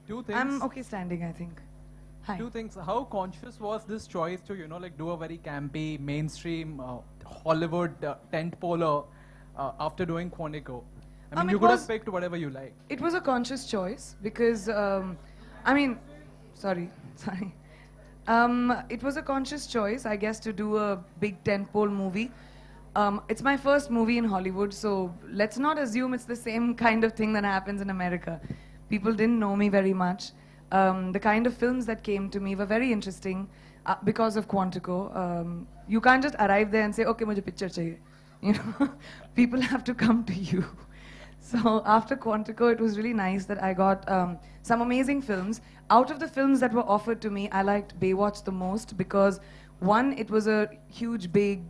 Two things. I'm okay standing, I think. Hi. Two things. How conscious was this choice to, like do a very campy, mainstream, Hollywood tent-poler after doing Quantico? I mean, you could have picked whatever you like. It was a conscious choice because, I mean, sorry. It was a conscious choice, I guess, to do a big tentpole movie. It's my first movie in Hollywood, so let's not assume it's the same kind of thing that happens in America. People didn't know me very much. The kind of films that came to me were very interesting because of Quantico. You can't just arrive there and say, okay, mujhe picture chahiye. You know, people have to come to you. So after Quantico, it was really nice that I got some amazing films. Out of the films that were offered to me, I liked Baywatch the most because, one, it was a huge, big,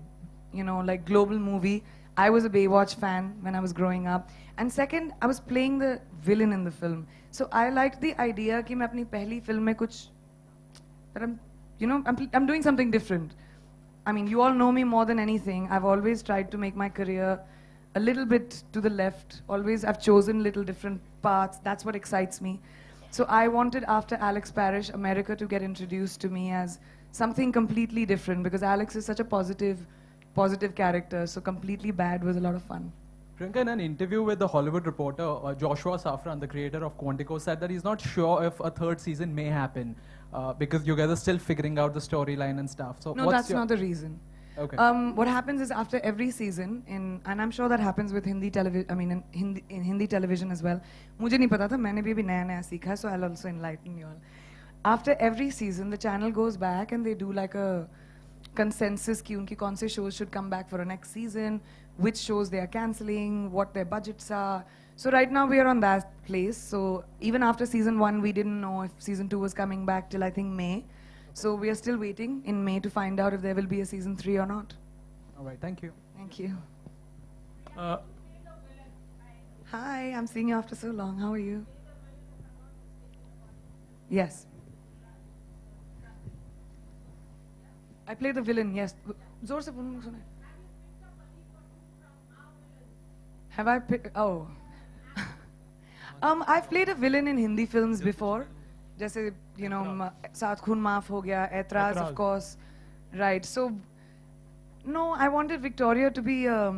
you know, like global movie. I was a Baywatch fan when I was growing up. And second, I was playing the villain in the film. So I liked the idea कि मैं अपनी पहली film में कुछ, that I'm doing something different. I mean, you all know me more than anything. I've always tried to make my career a little bit to the left. Always, I've chosen little different paths. That's what excites me. So I wanted, after Alex Parrish, America to get introduced to me as something completely different because Alex is such a positive character. So completely bad was a lot of fun. Priyanka, in an interview with the Hollywood Reporter, Joshua Safran, the creator of Quantico, said that he's not sure if a third season may happen because you guys are still figuring out the storyline and stuff. So no, that's not the reason. Okay. What happens is after every season, and I'm sure that happens with Hindi television. I mean, in Hindi television as well. मुझे नहीं पता था, मैंने भी नया सीखा, so I'll also enlighten you all. After every season, the channel goes back and they do like a consensus कि उनकी कौन से shows should come back for a next season, which shows they are cancelling, what their budgets are. So right now we are on that place. So even after season 1, we didn't know if season 2 was coming back till I think May. So we are still waiting in May to find out if there will be a season 3 or not. All right, thank you. Thank you. Hi, I'm seeing you after so long. How are you? Yes. I play the villain, yes. Zor se bolna suna. Have I picked? Oh. I've played a villain in Hindi films before. जैसे, you know, सात खून माफ हो गया, ऐतराज, of course. Right. So, no, I wanted Victoria to be a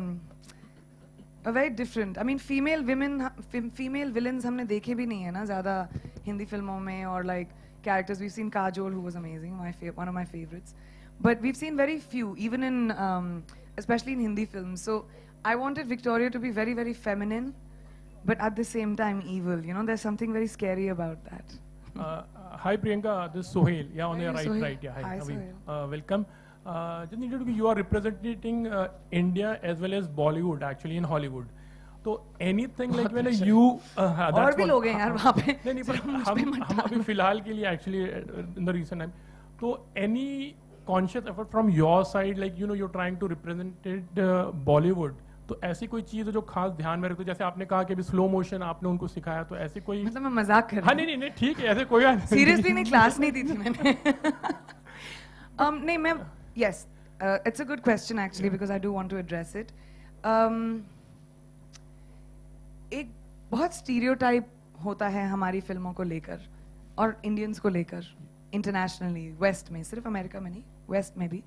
very different. I mean, female villains हमने देखे भी नहीं है ना ज़्यादा हिंदी फिल्मों में, or like characters. We've seen Kajol, who was amazing, one of my favorites. But we've seen very few, even in, especially in Hindi films. So I wanted Victoria to be very, very feminine, but at the same time evil. You know, there's something very scary about that. Hi Priyanka, this is Sohail. Yeah, on your right. Yeah, hi Sohail. Welcome. Just needed to be, you are representing India as well as Bollywood actually in Hollywood. तो anything like when you और भी लोग हैं यार वहाँ पे नहीं पर हम अभी फिलहाल के लिए actually in the recent time तो any conscious effort from your side like you know you're trying to represent Bollywood तो ऐसी कोई चीज है जो खास ध्यान में रखते हो जैसे आपने कहा कि अभी स्लो मोशन आपने उनको सिखाया तो ऐसी कोई मतलब मैं मजाक कर रही हूँ हाँ नहीं ठीक है ऐसे कोई सीरियसली नहीं क्लास नहीं दी थी मैंने नहीं मैं yes it's a good question actually because I do want to address it एक बहुत स्टीरियोटाइप होता है हमारी फिल्मों को लेकर और इंडियंस को लेकर इंटरनेशनली वेस्ट में सिर्फ अमेरिका में नहीं वेस्ट में भी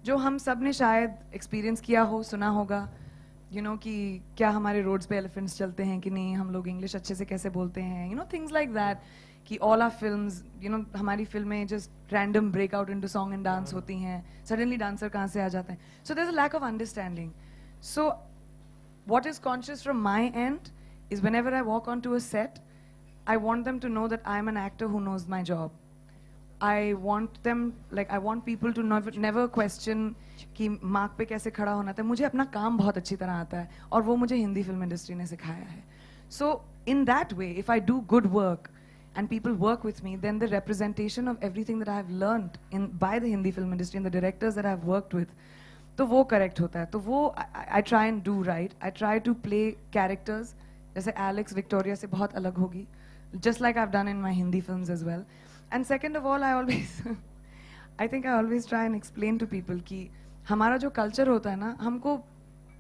जो हम सब ने शायद एक्सपीरियंस किया हो सुना होगा you know कि क्या हमारे रोड्स पे एलिफेंट्स चलते हैं कि नहीं हम लोग इंग्लिश अच्छे से कैसे बोलते हैं you know things like that कि all our films you know हमारी फिल्में just random break out into song and dance होती हैं suddenly dancer कहाँ से आ जाते हैं so there's a lack of understanding so what is conscious from my end is whenever I walk onto a set I want them to know that I'm an actor who knows my job I want them like I want people to never question कि mark पे कैसे खड़ा होना था मुझे अपना काम बहुत अच्छी तरह आता है और वो मुझे हिंदी फिल्म इंडस्ट्री ने सिखाया है so in that way if I do good work and people work with me then the representation of everything that I have learned by the Hindi film industry and the directors that I have worked with तो वो correct होता है तो वो I try and do right I try to play characters जैसे Alex Victoria से बहुत अलग होगी just like I've done in my Hindi films as well and second of all I always try and explain to people कि हमारा जो culture होता है ना हमको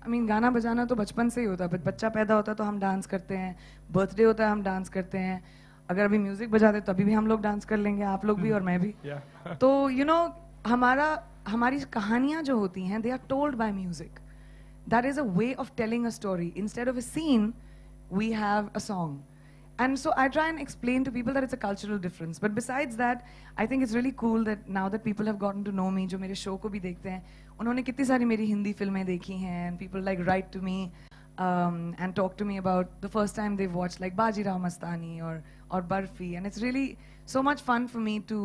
I mean गाना बजाना तो बचपन से ही होता है बच्चा पैदा होता है तो हम डांस करते हैं बर्थडे होता है हम डांस करते हैं अगर अभी म्यूजिक बजा दे तो अभी भी हम लोग डांस कर लेंगे, आप लोग भी और मैं भी. तो यू नो हमारी कहानियां जो होती हैं, they are told by music. That is a way of telling a story. Instead of a scene we have a song. And so I try and explain to people that it's a cultural difference. But besides that, I think it's really cool that now that people have gotten to know me, जो मेरे show को भी देखते हैं, उन्होंने कितनी सारी मेरी हिंदी फिल्में देखी हैं, and people like write to me and talk to me about the first time they've watched like Bajirao Mastani or Barfi, and it's really so much fun for me to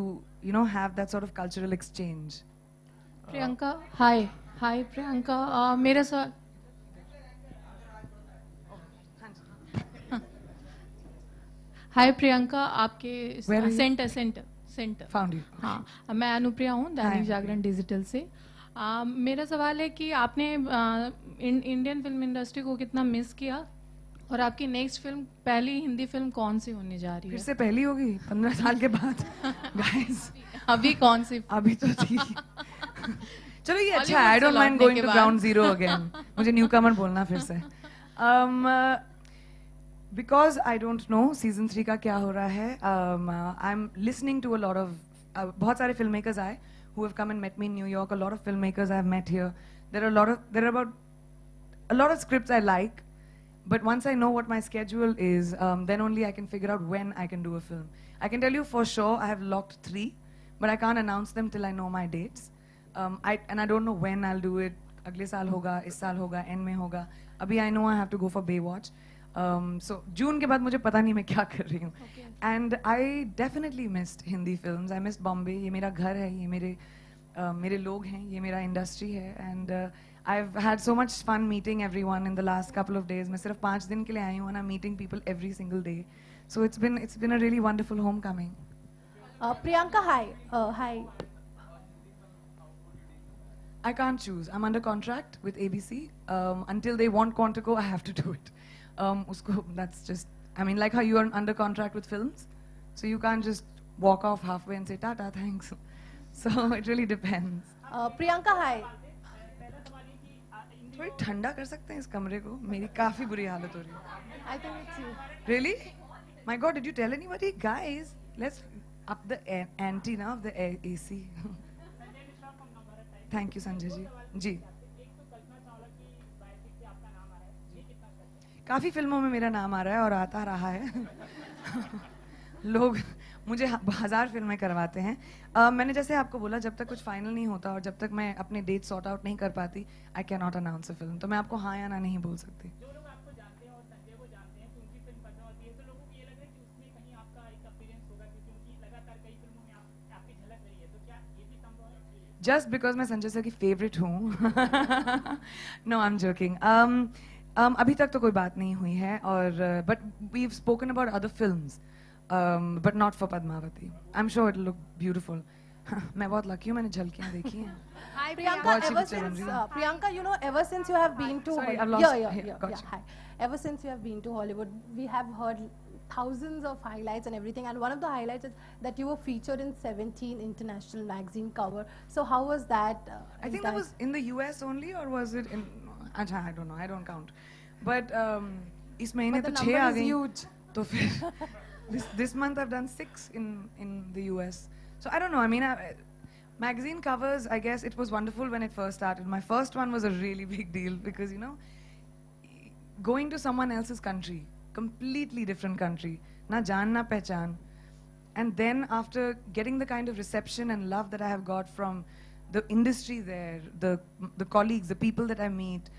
have that sort of cultural exchange. Priyanka, hi Priyanka, मेरा सवाल. हाय प्रियंका, आपके centre Found you. हाँ, मैं अनुप्रिया हूँ Dainik Jagran digital से. मेरा सवाल है कि आपने इंडियन फिल्म इंडस्ट्री को कितना मिस किया, और आपकी नेक्स्ट फिल्म, पहली हिंदी फिल्म कौन सी होने जा रही है? फिर से पहली होगी 15 साल के बाद. Guys, अभी कौन सी? अभी तो थी. चलो ये अच्छा है. I don't mind going to ground zero again. मुझे न्यूकमर बोलना फिर से. Because I don't know season 3 का क्या हो रहा है. I'm listening to a lot of बहुत सारे filmmakers आए who have come and met me in New York. A lot of filmmakers I've met here. There are about a lot of scripts I like, but once I know what my schedule is, then only I can figure out when I can do a film. I can tell you for sure I have locked 3, but I can't announce them till I know my dates. And I don't know when I'll do it. अगले साल होगा, इस साल होगा, end में होगा. अभी I know I have to go for Baywatch. So June के बाद मुझे पता नहीं मैं क्या कर रही हूँ. And I definitely missed Hindi films. I missed Bombay. ये मेरा घर है, ये मेरे लोग हैं, ये मेरा industry है. And I've had so much fun meeting everyone in the last couple of days. मैं सिर्फ 5 दिन के लिए आई हूँ, and I'm meeting people every single day. So it's been a really wonderful homecoming. Priyanka, hi. I can't choose. I'm under contract with ABC. Until they want Quantico, I have to do it. That's just, I mean, like how you are under contract with films, so you can't just walk off halfway and say tata, thanks. So it really depends. Priyanka, hi. थोड़ी ठंडा कर सकते हैं इस कमरे को? मेरी काफी बुरी हालत हो रही है. I think it's you. Really? My God, did you tell anybody? Guys, let's up the ante now of the AC. Thank you, Sanjay ji. जी. काफी फिल्मों में मेरा नाम आ रहा है और आता रहा है. लोग मुझे 1000 फिल्में करवाते हैं. मैंने जैसे आपको बोला, जब तक कुछ फाइनल नहीं होता और जब तक मैं अपने डेट सॉर्ट आउट नहीं कर पाती, I can not announce a film. तो मैं आपको हाँ या ना नहीं बोल सकती. जो लोग आपको जानते हैं और संजय को जानते हैं, तो उनकी फिल्म पद्मा होती है, तो लोगों को ये लग रहा है कि उसमें कहीं आपका एक अपीयरेंस होगा, क्योंकि उनकी लगातार कई फिल्मों में आपकी झलक रही है. तो क्या ये भी संभव है? Just because मैं संजय सर की फेवरेट हूँ. No, I'm joking. अभी तक तो कोई बात नहीं हुई है, और but we've spoken about other films, but not for Padmavati. I'm sure it'll look beautiful. मैं बहुत lucky हूँ, मैंने झलकियाँ देखी हैं. Hi, Priyanka, you know, ever since you have been to Sorry, I've Hollywood, lost. Gotcha. hi. Ever since you have been to Hollywood, we have heard thousands of highlights and everything, and one of the highlights is that you were featured in 17 international magazine cover. So how was that? I think that was in the US only, or was it in? I don't know. I don't count. But इस महीने तो 6 आ गई. तो फिर this month I've done 6 in the US. So I don't know. I mean, magazine covers, I guess it was wonderful when it first started. My first one was a really big deal because, you know, going to someone else's country, completely different country, na jaan na pehchan, and then after getting the kind of reception and love that I have got from the industry there, the colleagues, the people that I meet,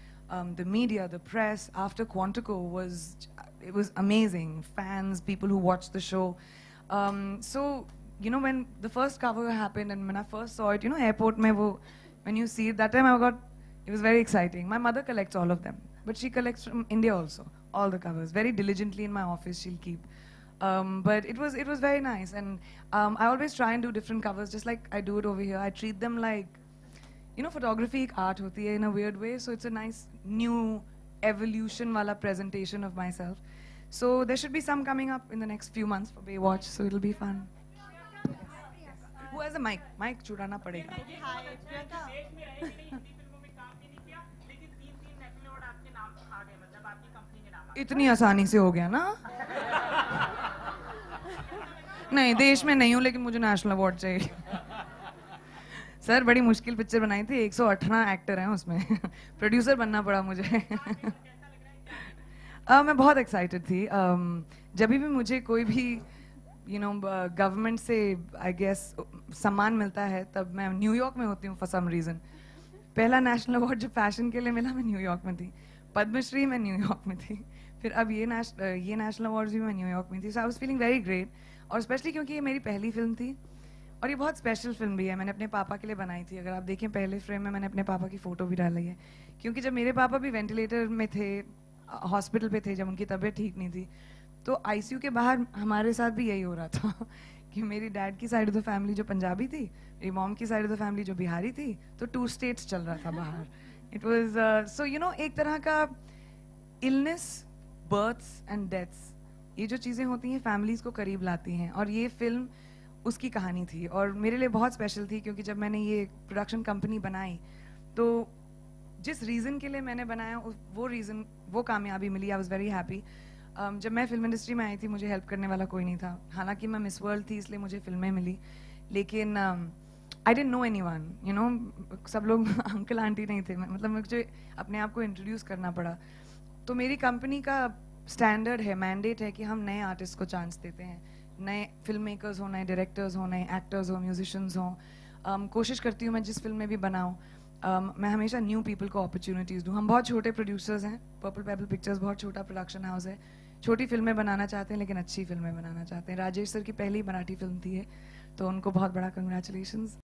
the media, the press, after Quantico it was amazing. Fans, people who watched the show. So, you know, when the first cover happened and when I first saw it, you know, airport mein when you see it, that time it was very exciting. My mother collects all of them, but she collects from India also, all the covers. Very diligently in my office, she'll keep. But it was very nice, and I always try and do different covers, just like I do it over here. I treat them like, you know, photography एक art होती है in a weird way, so it's a nice new evolution वाला presentation of myself. So there should be some coming up in the next few months for Baywatch, so it'll be fun. Who has a mic? Mic चुराना पड़ेगा. देश में रहे कि नहीं, हिंदी फिल्मों में काम भी नहीं किया, लेकिन 3 नेशनल अवार्ड आपके नाम आ गए, मतलब आपकी कंपनी के नाम आ गए. इतनी आसानी से हो गया ना? नहीं, देश में नहीं हूँ, लेकिन मुझे नेशनल अवार्ड चाहिए। सर बड़ी मुश्किल पिक्चर बनाई थी, 118 एक्टर हैं उसमें। प्रोड्यूसर बनना पड़ा मुझे। मैं बहुत एक्साइटेड थी। जब भी मुझे कोई भी गवर्नमेंट से आई गेस सम्मान मिलता है, तब मैं न्यूयॉर्क में होती हूँ फॉर सम रीज़न। पहला नेशनल अवार्ड जो फैशन के लिए मिला, मैं न्यूयॉर्क में थी। पद्मश्री मैं न्यूयॉर्क में थी। फिर अब ये नेशनल अवार्ड्स भी मैं न्यूयॉर्क में थी। So I was feeling very great, और स्पेशली क्योंकि ये मेरी पहली फिल्म थी और ये बहुत स्पेशल फिल्म भी है। मैंने अपने पापा के लिए बनाई थी। अगर आप देखें पहले फ्रेम में मैंने अपने पापा की फ़ोटो भी डाली है, क्योंकि जब मेरे पापा भी वेंटिलेटर में थे, हॉस्पिटल पे थे, जब उनकी तबीयत ठीक नहीं थी, तो आईसीयू के बाहर हमारे साथ भी यही हो रहा था कि मेरी डैड की साइड ऑफ द फैमिली जो पंजाबी थी, मेरी मॉम की साइड ऑफ द फैमिली जो बिहारी थी, तो 2 स्टेट्स चल रहा था बाहर। इट वाज सो एक तरह का इलनेस, बर्थ्स एंड डेथ्स, ये जो चीज़ें होती हैं फैमिलीज़ को करीब लाती हैं, और ये फिल्म उसकी कहानी थी। और मेरे लिए बहुत स्पेशल थी, क्योंकि जब मैंने ये प्रोडक्शन कंपनी बनाई, तो जिस रीज़न के लिए मैंने बनाया वो रीज़न, वो कामयाबी मिली। I was very happy. जब मैं फिल्म इंडस्ट्री में आई थी, मुझे हेल्प करने वाला कोई नहीं था। हालांकि मैं मिस वर्ल्ड थी, इसलिए मुझे फिल्में मिली, लेकिन आई डिडंट नो एनीवन। सब लोग अंकल आंटी नहीं थे, मतलब मुझे अपने आप को इंट्रोड्यूस करना पड़ा। तो मेरी कंपनी का स्टैंडर्ड है, मैंडेट है कि हम नए आर्टिस्ट को चांस देते हैं, नए फिल्म मेकर्स हो, नए डायरेक्टर्स हो, नए एक्टर्स हो, म्यूजिशियंस हो। कोशिश करती हूँ मैं जिस फिल्म में भी बनाऊँ, मैं हमेशा न्यू पीपल को अपॉर्चुनिटीज़ दूँ। हम बहुत छोटे प्रोड्यूसर्स हैं, पर्पल पेबल पिक्चर्स बहुत छोटा प्रोडक्शन हाउस है, छोटी फिल्में बनाना चाहते हैं, लेकिन अच्छी फिल्में बनाना चाहते हैं। राजेश सर की पहली मराठी फिल्म थी ये, तो उनको बहुत बड़ा कंग्रेचुलेशंस।